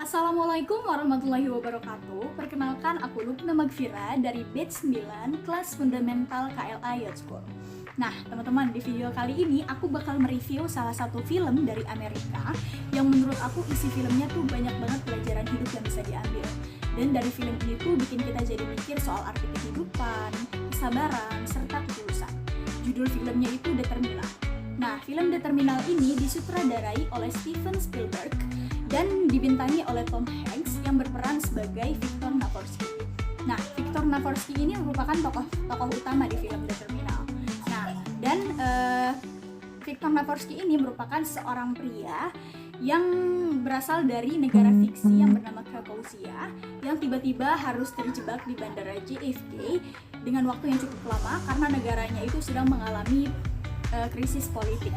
Assalamualaikum warahmatullahi wabarakatuh. Perkenalkan, aku Lupna Magfira dari batch 9 kelas fundamental KLA Youth School. Nah, teman-teman, di video kali ini aku bakal mereview salah satu film dari Amerika yang menurut aku isi filmnya tuh banyak banget pelajaran hidup yang bisa diambil. Dan dari film ini tuh bikin kita jadi mikir soal arti kehidupan, kesabaran, serta ketulusan. Judul filmnya itu The Terminal. Nah, film The Terminal ini disutradarai oleh Steven Spielberg dan dibintangi oleh Tom Hanks yang berperan sebagai Victor Navorsky. Nah, Victor Navorsky ini merupakan tokoh utama di film The Terminal. Nah, dan Victor Navorsky ini merupakan seorang pria yang berasal dari negara fiksi yang bernama Krakowia yang tiba-tiba harus terjebak di bandara JFK dengan waktu yang cukup lama karena negaranya itu sedang mengalami krisis politik.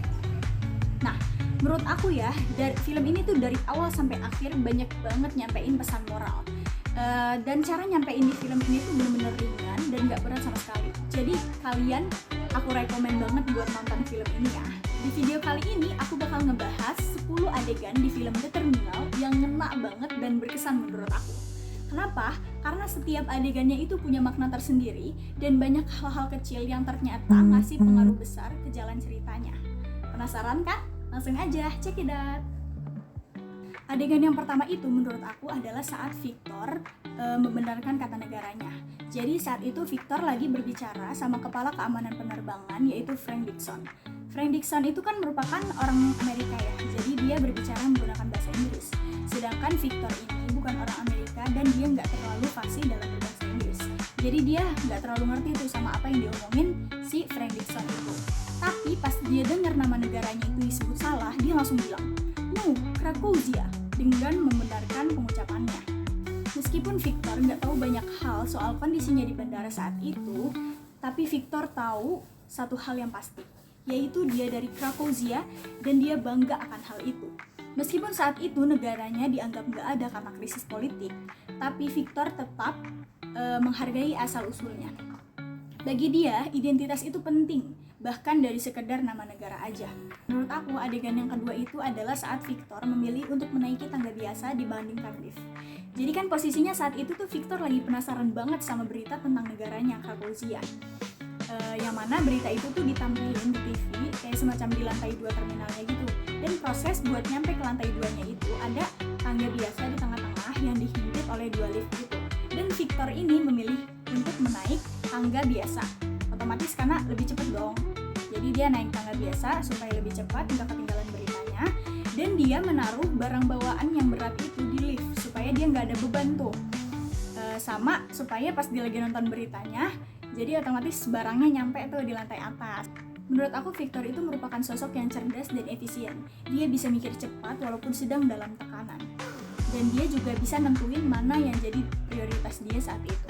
Nah, menurut aku ya, dari film ini tuh dari awal sampai akhir banyak banget nyampein pesan moral. Dan cara nyampein di film ini tuh bener-bener ringan dan gak berat sama sekali. Jadi kalian, aku rekomen banget buat nonton film ini ya. Di video kali ini aku bakal ngebahas 10 adegan di film The Terminal yang ngena banget dan berkesan menurut aku. Kenapa? Karena setiap adegannya itu punya makna tersendiri dan banyak hal-hal kecil yang ternyata ngasih pengaruh besar ke jalan ceritanya. Penasaran kan? Langsung aja, check it out. Adegan yang pertama itu menurut aku adalah saat Victor membenarkan kata negaranya. Jadi saat itu Victor lagi berbicara sama kepala keamanan penerbangan yaitu Frank Dixon. Frank Dixon itu kan merupakan orang Amerika ya, jadi dia berbicara menggunakan bahasa Inggris. Sedangkan Victor ini bukan orang Amerika dan dia nggak terlalu fasih dalam berbahasa Inggris. Jadi dia nggak terlalu ngerti tuh sama apa yang diomongin si Frank Dixon itu. Tapi pas dia dengar nama negaranya itu disebut salah, dia langsung bilang, "No, Krakowia," dengan membenarkan pengucapannya. Meskipun Victor nggak tahu banyak hal soal kondisinya di bandara saat itu, tapi Victor tahu satu hal yang pasti, yaitu dia dari Krakowia dan dia bangga akan hal itu. Meskipun saat itu negaranya dianggap nggak ada karena krisis politik, tapi Victor tetap menghargai asal-usulnya. Bagi dia, identitas itu penting, bahkan dari sekedar nama negara aja. Menurut aku, adegan yang kedua itu adalah saat Victor memilih untuk menaiki tangga biasa dibandingkan lift. Jadi kan posisinya saat itu tuh Victor lagi penasaran banget sama berita tentang negaranya, Krakowia. Yang mana berita itu tuh ditampilin di TV kayak semacam di lantai 2 terminalnya gitu. Dan proses buat nyampe ke lantai 2-nya itu ada tangga biasa di tengah-tengah yang dihimpit oleh 2 lift gitu. Dan Victor ini memilih untuk menaik tangga biasa, otomatis karena lebih cepat dong. Jadi dia naik tangga biasa supaya lebih cepat nggak ketinggalan beritanya. Dan dia menaruh barang bawaan yang berat itu di lift supaya dia nggak ada beban tuh. Sama supaya pas dia lagi nonton beritanya, jadi otomatis barangnya nyampe tuh di lantai atas. Menurut aku Victor itu merupakan sosok yang cerdas dan efisien. Dia bisa mikir cepat walaupun sedang dalam tekanan. Dan dia juga bisa nentuin mana yang jadi prioritas dia saat itu.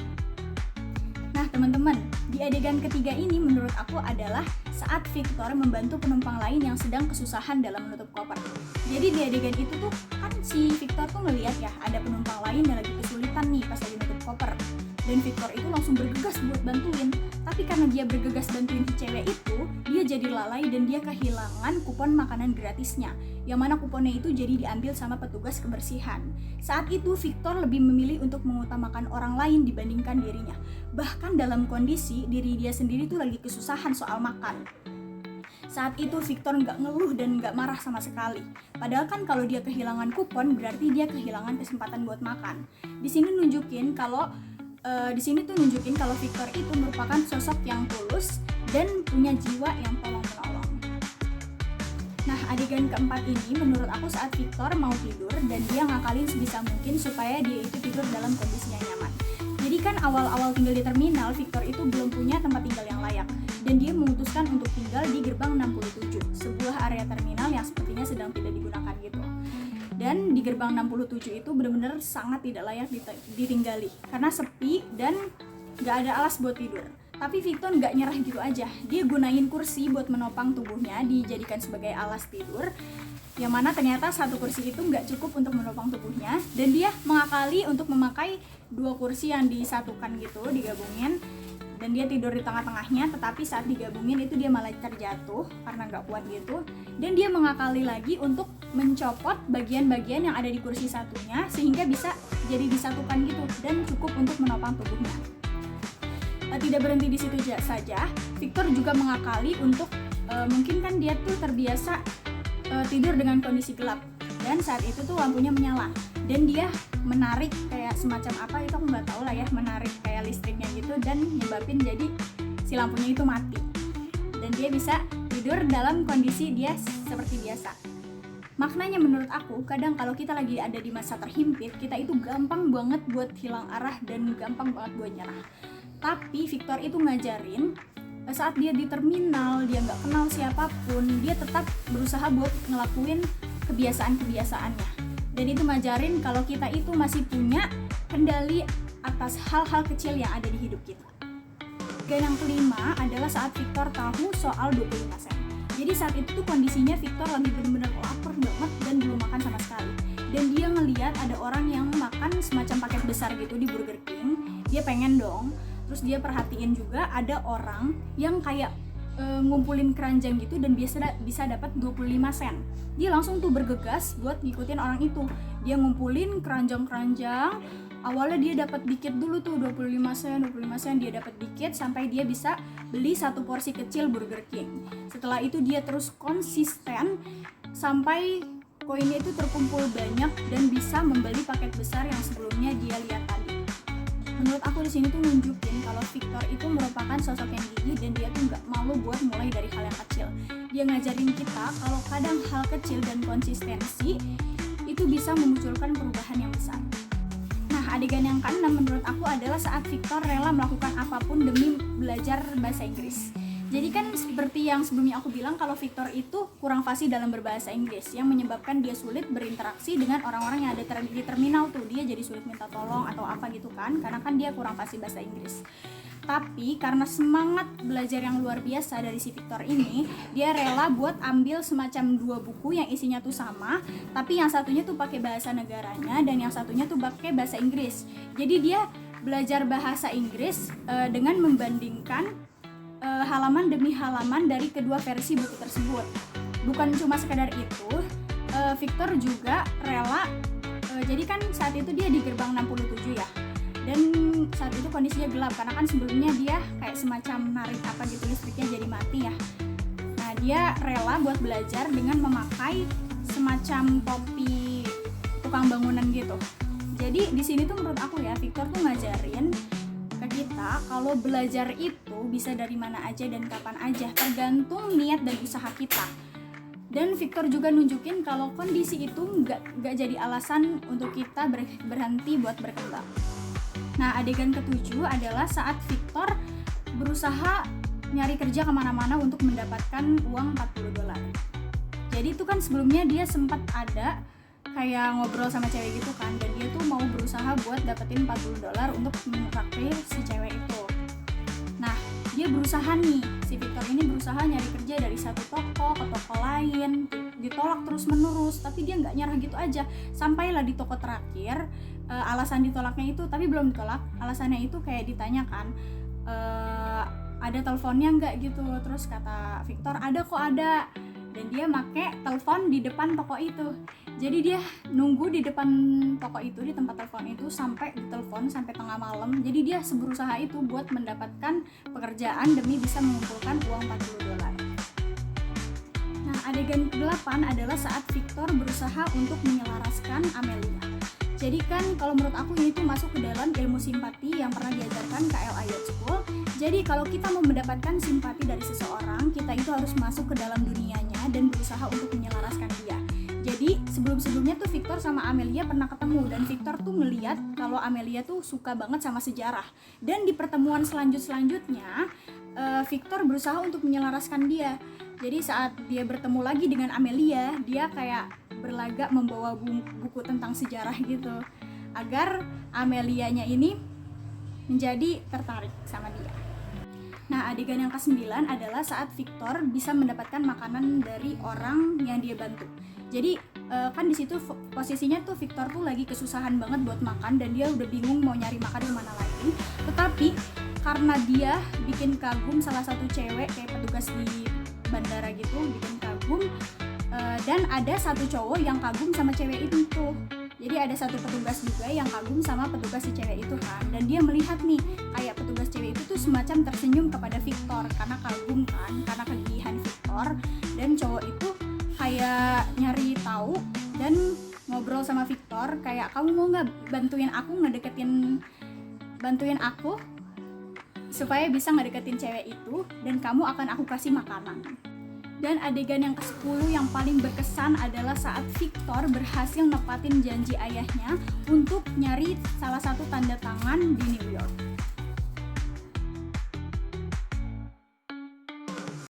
Nah teman-teman, di adegan ketiga ini menurut aku adalah saat Victor membantu penumpang lain yang sedang kesusahan dalam menutup koper. Jadi di adegan itu tuh kan si Victor tuh ngeliat ya ada penumpang lain yang lagi kesulitan nih pas lagi menutup koper. Dan Victor itu langsung bergegas buat bantuin. Tapi karena dia bergegas bantuin si cewek itu, dia jadi lalai dan dia kehilangan kupon makanan gratisnya. Yang mana kuponnya itu jadi diambil sama petugas kebersihan. Saat itu Victor lebih memilih untuk mengutamakan orang lain dibandingkan dirinya. Bahkan dalam kondisi diri dia sendiri tuh lagi kesusahan soal makan. Saat itu Victor nggak ngeluh dan nggak marah sama sekali. Padahal kan kalau dia kehilangan kupon berarti dia kehilangan kesempatan buat makan. Di sini nunjukin kalau Victor itu merupakan sosok yang tulus dan punya jiwa yang tolong-menolong. Nah, adegan keempat ini menurut aku saat Victor mau tidur dan dia ngakalin sebisa mungkin supaya dia itu tidur dalam kondisi yang nyaman. Jadi kan awal-awal tinggal di terminal, Victor itu belum punya tempat tinggal yang layak dan dia memutuskan untuk tinggal di gerbang 67, sebuah area terminal yang sepertinya sedang tidak digunakan gitu. Dan di gerbang 67 itu benar-benar sangat tidak layak ditinggali karena sepi dan gak ada alas buat tidur. Tapi Victor gak nyerah gitu aja, dia gunain kursi buat menopang tubuhnya dijadikan sebagai alas tidur, yang mana ternyata satu kursi itu gak cukup untuk menopang tubuhnya dan dia mengakali untuk memakai 2 kursi yang disatukan gitu, digabungin. dan dia tidur di tengah-tengahnya, tetapi saat digabungin itu dia malah terjatuh karena nggak kuat gitu, dan dia mengakali lagi untuk mencopot bagian-bagian yang ada di kursi satunya sehingga bisa jadi disatukan gitu dan cukup untuk menopang tubuhnya. Tidak berhenti di situ saja, Victor juga mengakali untuk mungkin kan dia tuh terbiasa tidur dengan kondisi gelap, dan saat itu tuh lampunya menyala dan dia menarik kayak semacam apa itu aku nggak tahu lah ya, menarik kayak listriknya gitu dan nyebabin jadi si lampunya itu mati dan dia bisa tidur dalam kondisi dia seperti biasa. Maknanya menurut aku, kadang kalau kita lagi ada di masa terhimpit, kita itu gampang banget buat hilang arah dan gampang banget buat nyerah. Tapi Victor itu ngajarin saat dia di terminal, dia nggak kenal siapapun, dia tetap berusaha buat ngelakuin kebiasaan-kebiasaannya. Dan itu ngajarin kalau kita itu masih punya kendali atas hal-hal kecil yang ada di hidup kita. Dan yang kelima adalah saat Victor tahu soal 25 sen. Jadi saat itu tuh kondisinya Victor lagi benar-benar lapar banget dan belum makan sama sekali. Dan dia ngeliat ada orang yang makan semacam paket besar gitu di Burger King. Dia pengen dong. Terus dia perhatiin juga ada orang yang kayak ngumpulin keranjang gitu dan bisa dapat 25 sen. Dia langsung tuh bergegas buat ngikutin orang itu. Dia ngumpulin keranjang-keranjang. Awalnya dia dapat dikit dulu tuh 25 sen dia dapat dikit sampai dia bisa beli satu porsi kecil Burger King. Setelah itu dia terus konsisten sampai koinnya itu terkumpul banyak dan bisa membeli paket besar yang sebelumnya dia lihat tadi. Menurut aku di sini tuh nunjukin kalau Victor itu merupakan sosok yang gigih dan dia tuh nggak malu buat mulai dari hal yang kecil. Dia ngajarin kita kalau kadang hal kecil dan konsistensi itu bisa memunculkan perubahan yang besar. Nah, adegan yang ke-6 menurut aku adalah saat Victor rela melakukan apapun demi belajar bahasa Inggris. Jadi kan seperti yang sebelumnya aku bilang kalau Victor itu kurang fasih dalam berbahasa Inggris yang menyebabkan dia sulit berinteraksi dengan orang-orang yang ada di terminal tuh. Dia jadi sulit minta tolong atau apa gitu kan, karena kan dia kurang fasih bahasa Inggris. Tapi karena semangat belajar yang luar biasa dari si Victor ini, dia rela buat ambil semacam 2 buku yang isinya tuh sama, tapi yang satunya tuh pakai bahasa negaranya dan yang satunya tuh pakai bahasa Inggris. Jadi dia belajar bahasa Inggris dengan membandingkan halaman demi halaman dari kedua versi buku tersebut. Bukan cuma sekedar itu, Victor juga rela jadi kan saat itu dia di gerbang 67 ya. Dan saat itu kondisinya gelap karena kan sebelumnya dia kayak semacam narik apa gitu listriknya jadi mati ya. Nah, dia rela buat belajar dengan memakai semacam topi tukang bangunan gitu. Jadi di sini tuh menurut aku ya, Victor tuh ngajarin ke kita kalau belajar itu bisa dari mana aja dan kapan aja, tergantung niat dan usaha kita. Dan Victor juga nunjukin kalau kondisi itu nggak jadi alasan untuk kita berhenti buat berkembang. Nah, adegan ke-7 adalah saat Victor berusaha nyari kerja kemana-mana untuk mendapatkan uang $40. Jadi itu kan sebelumnya dia sempat ada kayak ngobrol sama cewek gitu kan, dan dia tuh mau berusaha buat dapetin $40 untuk menraktir si cewek itu. Nah, dia berusaha nih, si Victor ini berusaha nyari kerja dari satu toko ke toko lain, ditolak terus menerus, tapi dia nggak nyerah gitu aja. Sampailah di toko terakhir, alasan ditolaknya itu, tapi belum ditolak, alasannya itu kayak ditanyakan, ada teleponnya nggak gitu. Terus kata Victor, ada kok ada. Dan dia make telepon di depan toko itu. Jadi dia nunggu di depan toko itu, di tempat telepon itu sampai ditelepon sampai tengah malam. Jadi dia berusaha itu buat mendapatkan pekerjaan demi bisa mengumpulkan uang $40. Nah, adegan ke-8 adalah saat Victor berusaha untuk menyelaraskan Amelia. Jadi kan kalau menurut aku ini tuh masuk ke dalam ilmu simpati yang pernah diajarkan KL IELTS School. Jadi kalau kita mau mendapatkan simpati dari seseorang, kita itu harus masuk ke dalam dunianya dan berusaha untuk menyelaraskan dia. Jadi sebelum-sebelumnya tuh Victor sama Amelia pernah ketemu, dan Victor tuh ngeliat kalau Amelia tuh suka banget sama sejarah. Dan di pertemuan selanjutnya Victor berusaha untuk menyelaraskan dia. Jadi saat dia bertemu lagi dengan Amelia, dia kayak berlagak membawa buku tentang sejarah gitu, agar Amelianya ini menjadi tertarik sama dia. Nah, adegan yang ke-9 adalah saat Victor bisa mendapatkan makanan dari orang yang dia bantu. Jadi kan di situ posisinya tuh Victor tuh lagi kesusahan banget buat makan dan dia udah bingung mau nyari makan di mana lagi. Tetapi karena dia bikin kagum salah satu cewek kayak petugas di bandara gitu, bikin kagum, dan ada satu cowok yang kagum sama cewek itu tuh. Jadi ada satu petugas juga yang kagum sama petugas si cewek itu kan, dan dia melihat nih kayak petugas cewek itu tuh semacam tersenyum kepada Victor karena kagum kan, karena kegigihan Victor, dan cowok itu kayak nyari tahu dan ngobrol sama Victor kayak, kamu mau nggak bantuin aku supaya bisa ngedeketin cewek itu dan kamu akan aku kasih makanan. Dan adegan yang ke-10 yang paling berkesan adalah saat Victor berhasil nepatin janji ayahnya untuk nyari salah satu tanda tangan di New York.